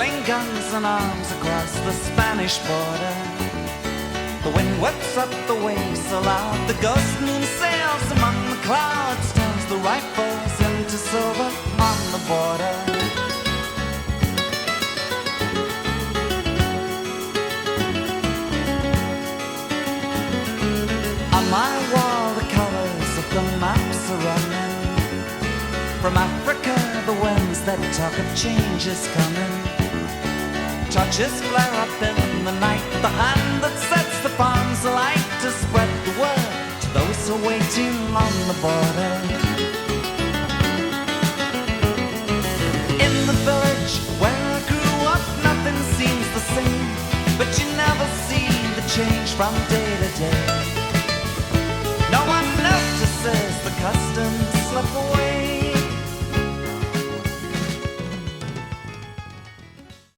waving guns and arms across the Spanish border. The wind whips up the waves so loud, the ghost moon sails among the clouds, turns the rifles into silver on the border. On my wall the colors of the maps are running. From Africa the winds that talk of change is coming. Torches flare up in the night, the hand that sets the palms alight to spread the word to those who are waiting on the border. In the village where I grew up nothing seems the same, but you never see the change from day to day. No one notices the customs slip away.